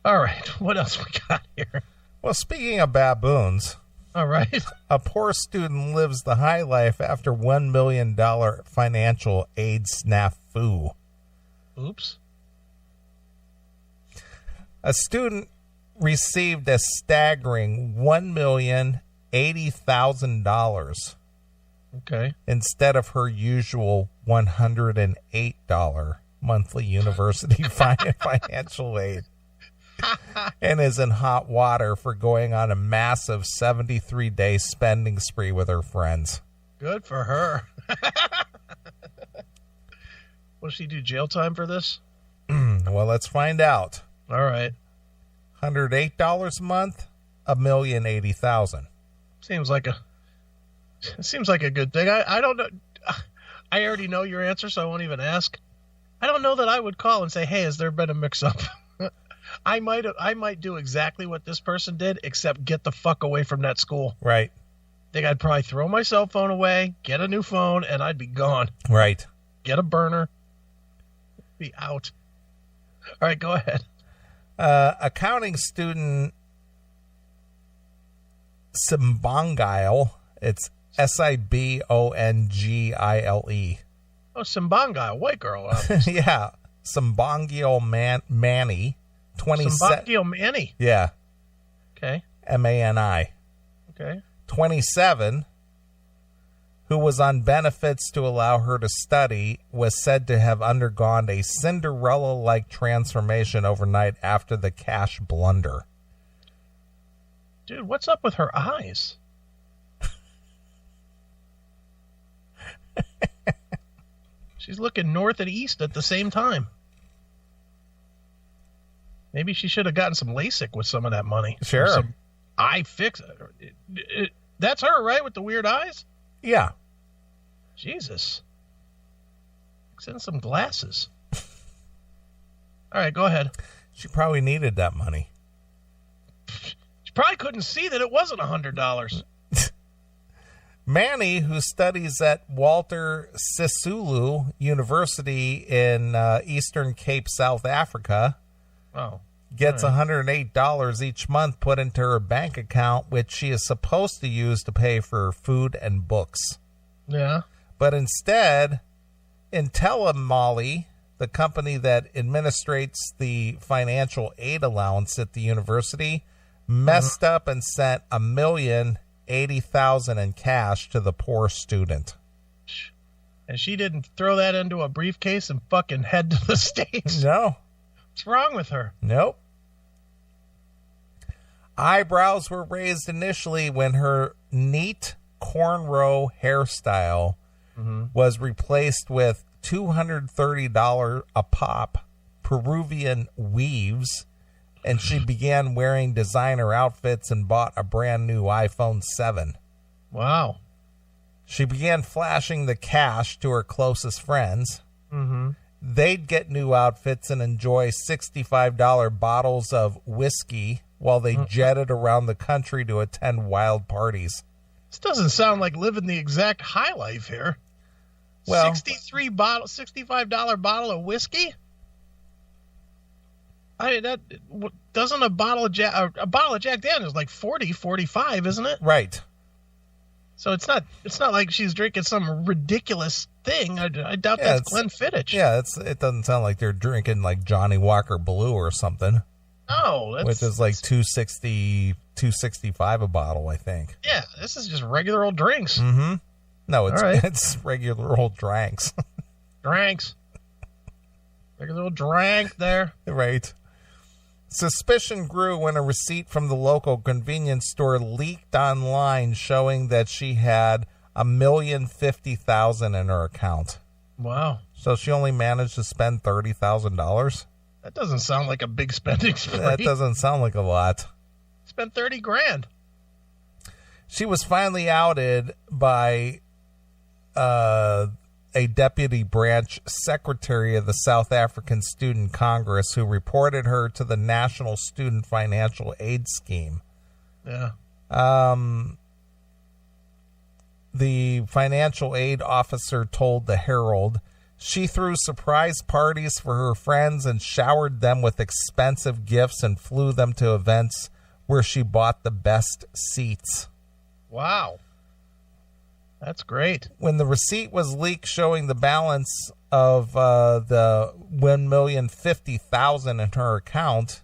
All right, what else we got here? Well, speaking of baboons, All right. a poor student lives the high life after $1 million financial aid snafu. Oops. A student received a staggering $1,080,000 Okay. instead of her usual $108 monthly university financial aid, and is in hot water for going on a massive 73-day spending spree with her friends. Good for her. Will she do jail time for this? Well, let's find out. All right. $108 a month, $1,080,000. Seems like a good thing. I don't know. I already know your answer, so I won't even ask. I don't know that I would call and say, "Hey, has there been a mix-up?" I might do exactly what this person did, except get the fuck away from that school. Right. I think I'd probably throw my cell phone away, get a new phone, and I'd be gone. Right. Get a burner. Be out. All right, go ahead. Accounting student Simbongile, it's Sibongile. Oh, Simbanga, a white girl. Yeah, Simbongile Manny, 27. Simbangio Manny. Yeah, Okay. Mani, Okay. 27, who was on benefits to allow her to study, was said to have undergone a Cinderella-like transformation overnight after the cash blunder. Dude, what's up with her eyes? She's looking north and east at the same time. Maybe she should have gotten some LASIK with some of that money. Sure. Or some eye fix. That's her, right? With the weird eyes? Yeah. Jesus. Send some glasses. All right, go ahead. She probably needed that money. She probably couldn't see that it wasn't $100. Manny, who studies at Walter Sisulu University in Eastern Cape, South Africa, Oh. gets $108 each month put into her bank account, which she is supposed to use to pay for food and books. Yeah. But instead, IntelliMolly, the company that administrates the financial aid allowance at the university, messed up and sent $1,080,000 in cash to the poor student. And she didn't throw that into a briefcase and fucking head to the States. No. What's wrong with her? Nope. Eyebrows were raised initially when her neat cornrow hairstyle was replaced with $230 a pop Peruvian weaves, and she began wearing designer outfits and bought a brand new iPhone 7. Wow. She began flashing the cash to her closest friends. Mm-hmm. They'd get new outfits and enjoy $65 bottles of whiskey while they jetted around the country to attend wild parties. This doesn't sound like living the exact high life here. Well, $65 bottle of whiskey? I mean, that doesn't a bottle of Jack Daniels is like 40, 45, isn't it? right. So it's not like she's drinking some ridiculous thing. I doubt Yeah, that's Glenfiddich. Yeah, it doesn't sound like they're drinking like Johnny Walker Blue or something, No, which is like $265 a bottle, I think. yeah, this is just regular old drinks. Mm-hmm. No, All right. it's regular old drinks. Drinks. Regular old drink there. Right. Suspicion grew when a receipt from the local convenience store leaked online showing that she had $1,050,000 in her account. Wow. So she only managed to spend $30,000? That doesn't sound like a big spending spree. That doesn't sound like a lot. Spent 30 grand. She was finally outed by a deputy branch secretary of the South African Student Congress who reported her to the National Student Financial Aid Scheme. Yeah. The financial aid officer told the Herald She threw surprise parties for her friends and showered them with expensive gifts and flew them to events where she bought the best seats. Wow. That's great. When the receipt was leaked showing the balance of the $1,050,000 in her account,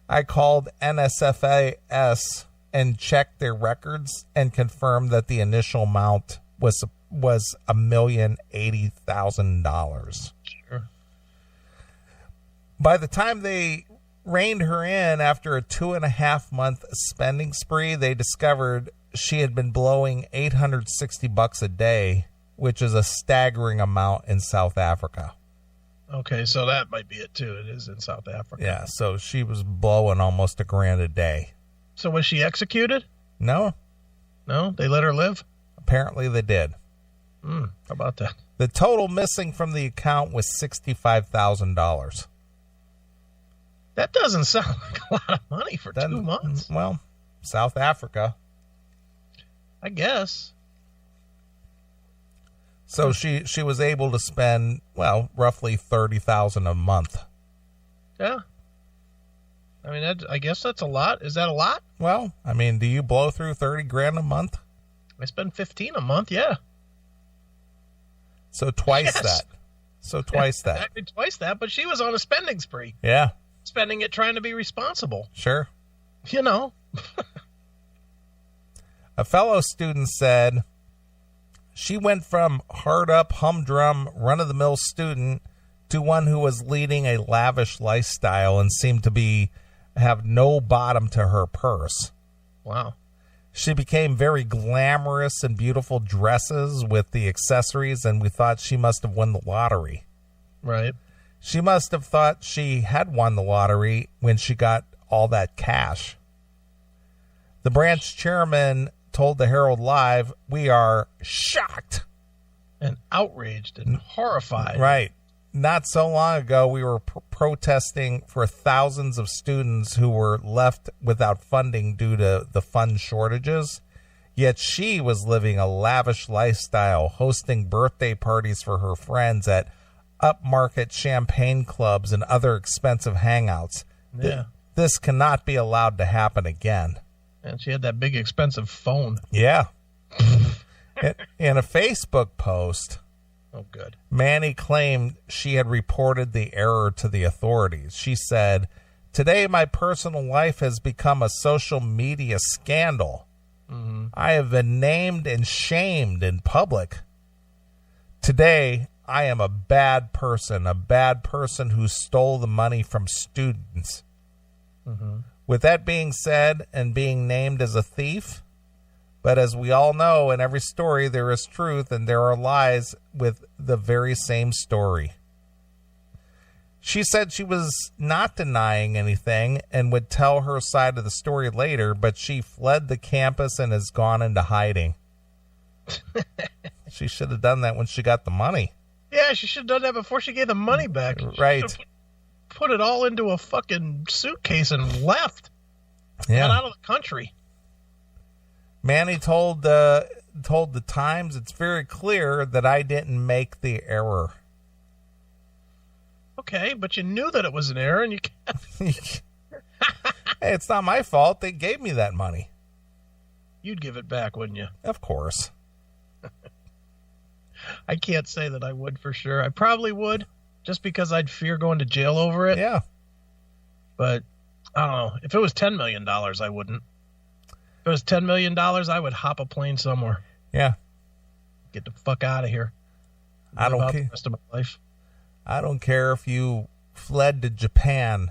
I called NSFAS and checked their records and confirmed that the initial amount was $1,080,000. Sure. By the time they reined her in after a 2.5-month spending spree, they discovered she had been blowing $860 a day, which is a staggering amount in South Africa. Okay, so that might be it too. It is in South Africa. Yeah, so she was blowing almost $1,000 a day. So was she executed? No, No, they let her live? apparently they did. How about that? The total missing from the account was $65,000. That doesn't sound like a lot of money for 2 months. Well, South Africa. I guess. So she was able to spend, well, roughly $30,000 a month. Yeah. I mean, I guess that's a lot. Is that a lot? Well, I mean, do you blow through $30,000 a month? I spend $15 a month, yeah. So twice Yes. that. So twice that. I mean, twice that, but she was on a spending spree. Yeah, Spending it trying to be responsible. sure. You know. A fellow student said she went from hard up, humdrum, run-of-the-mill student to one who was leading a lavish lifestyle and seemed to have no bottom to her purse. Wow. She became very glamorous in beautiful dresses with the accessories, and we thought she must have won the lottery. Right. She must have thought she had won the lottery when she got all that cash. The branch chairman told the Herald Live, "We are shocked." And outraged and horrified. Right. Not so long ago, we were protesting for thousands of students who were left without funding due to the fund shortages. Yet she was living a lavish lifestyle, hosting birthday parties for her friends at upmarket champagne clubs and other expensive hangouts. Yeah. This cannot be allowed to happen again. And she had that big expensive phone. Yeah. In a Facebook post, Oh, good. Manny claimed she had reported the error to the authorities. She said, "Today, my personal life has become a social media scandal. I have been named and shamed in public. Today, I am a bad person who stole the money from students." With that being said, and being named as a thief, but as we all know, in every story there is truth and there are lies with the very same story. She said she was not denying anything and would tell her side of the story later, but she fled the campus and has gone into hiding. She should have done that when she got the money. Yeah, she should have done that before she gave the money back. She Right. should have put it all into a fucking suitcase and left. Yeah. Got out of the country. Manny told the Times, "It's very clear that I didn't make the error." Okay, but you knew that it was an error and you kept... Hey, it's not my fault. They gave me that money. You'd give it back, wouldn't you? Of course. I can't say that I would for sure. I probably would, just because I'd fear going to jail over it. Yeah. But I don't know. If it was $10 million, I wouldn't. If it was $10 million, I would hop a plane somewhere. Yeah. Get the fuck out of here. I don't Live out care. the rest of my life. I don't care if you fled to Japan.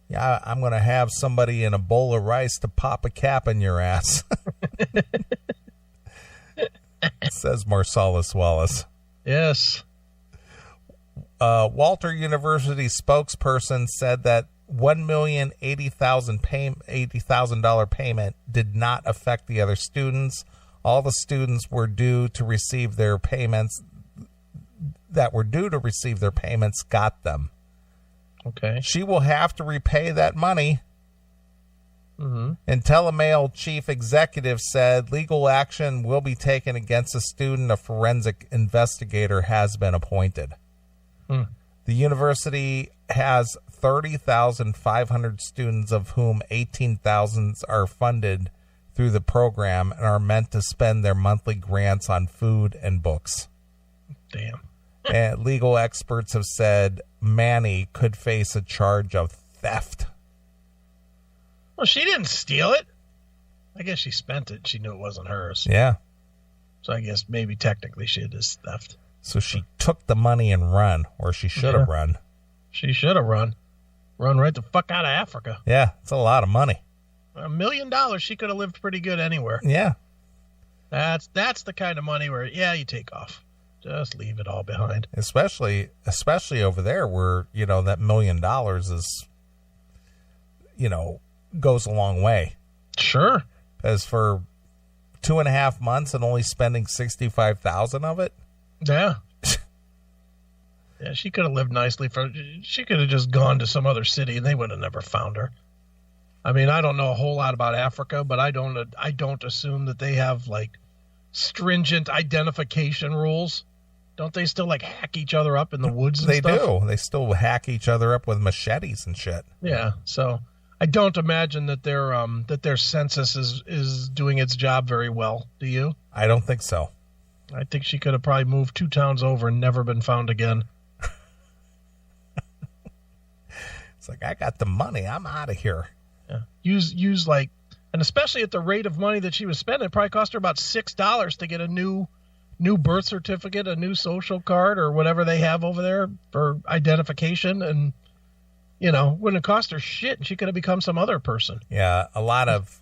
Yeah, I'm going to have somebody in a bowl of rice to pop a cap in your ass. Says Marcellus Wallace. Yes. Walter University spokesperson said that $1,080,000 payment did not affect the other students. All the students were due to receive their payments got them. Okay. She will have to repay that money. Mm-hmm. IntelliMail chief executive said legal action will be taken against the student. A forensic investigator has been appointed. Hmm. The university has 30,500 students, of whom 18,000 are funded through the program and are meant to spend their monthly grants on food and books. Damn. And legal experts have said Manny could face a charge of theft. Well, she didn't steal it. I guess she spent it. She knew it wasn't hers. Yeah. So I guess maybe technically she did theft. So she took the money and run, or she should have run. She should have run. Run right the fuck out of Africa. Yeah, it's a lot of money. $1 million, she could have lived pretty good anywhere. Yeah. That's the kind of money where, yeah, you take off. Just leave it all behind. Especially over there where, that $1 million is, goes a long way. Sure. As for 2.5 months and only spending 65,000 of it. Yeah. Yeah, she could have lived nicely. She could have just gone to some other city and they would have never found her. I mean, I don't know a whole lot about Africa, but I don't assume that they have like stringent identification rules. Don't they still like hack each other up in the woods and stuff? They do. They still hack each other up with machetes and shit. Yeah. So I don't imagine that their census is doing its job very well. Do you? I don't think so. I think she could have probably moved 2 towns over and never been found again. It's like, I got the money. I'm out of here. Yeah. Use like, and especially at the rate of money that she was spending, it probably cost her about $6 to get a new birth certificate, a new social card, or whatever they have over there for identification. And, wouldn't have cost her shit, and she could have become some other person. Yeah, a lot of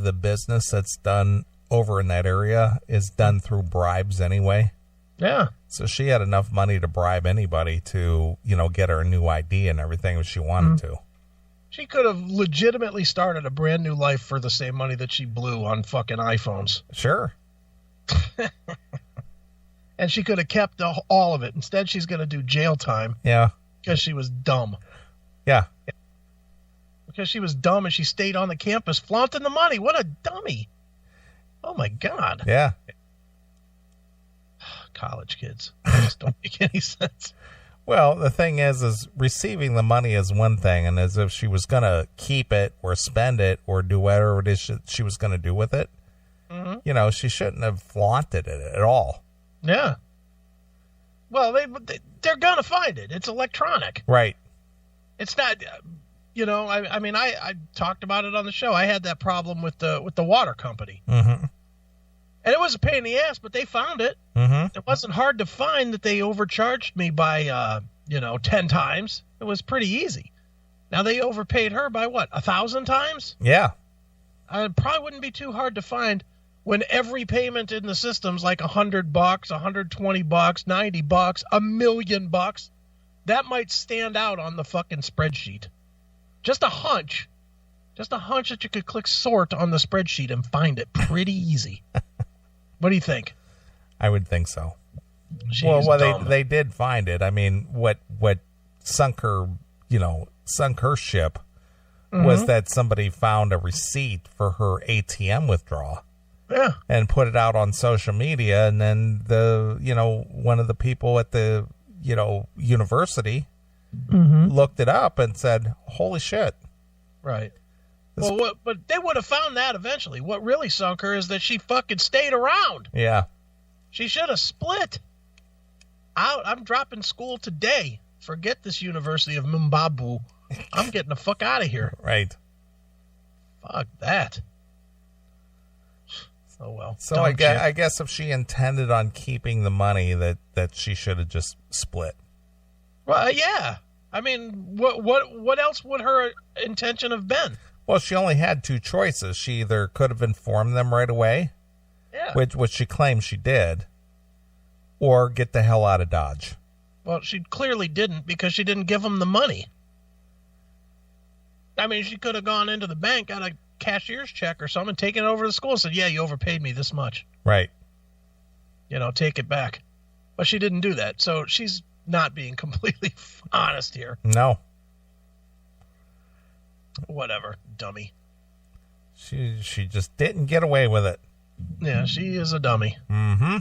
the business that's done over in that area is done through bribes anyway. Yeah. So she had enough money to bribe anybody to, get her a new ID and everything if she wanted to. She could have legitimately started a brand new life for the same money that she blew on fucking iPhones. Sure. And she could have kept all of it. Instead, she's going to do jail time. Yeah. Because she was dumb. Yeah. Because she was dumb and she stayed on the campus flaunting the money. What a dummy. Oh, my God. Yeah. College kids. They just don't make any sense. Well, the thing is receiving the money is one thing, and as if she was going to keep it or spend it or do whatever it is she was going to do with it, she shouldn't have flaunted it at all. Yeah. Well, they're going to find it. It's electronic. Right. It's not, I talked about it on the show. I had that problem with the water company. Mm-hmm. And it was a pain in the ass, but they found it. Mm-hmm. It wasn't hard to find that they overcharged me by, 10 times. It was pretty easy. Now they overpaid her by what, 1,000 times? Yeah. It probably wouldn't be too hard to find when every payment in the system's like $100, $120, $90, $1 million. That might stand out on the fucking spreadsheet. Just a hunch that you could click sort on the spreadsheet and find it pretty easy. What do you think? I would think so. Well, they did find it. I mean, what sunk her ship was that somebody found a receipt for her ATM withdrawal. Yeah. And put it out on social media, and then one of the people at the university looked it up and said, "Holy shit!" Right. Well, but they would have found that eventually. What really sunk her is that she fucking stayed around. Yeah. She should have split. I'm dropping school today. Forget this University of Mumbabu. I'm getting the fuck out of here. Right. Fuck that. Oh, well. So I guess if she intended on keeping the money, that she should have just split. Well, yeah. I mean, what else would her intention have been? Well, she only had 2 choices. She either could have informed them right away, yeah, which she claims she did, or get the hell out of Dodge. Well, she clearly didn't, because she didn't give them the money. I mean, she could have gone into the bank, got a cashier's check or something, taken it over to the school and said, yeah, you overpaid me this much. Right. Take it back. But she didn't do that. So she's not being completely honest here. No. Whatever, dummy. She just didn't get away with it. Yeah, she is a dummy. Mm-hmm.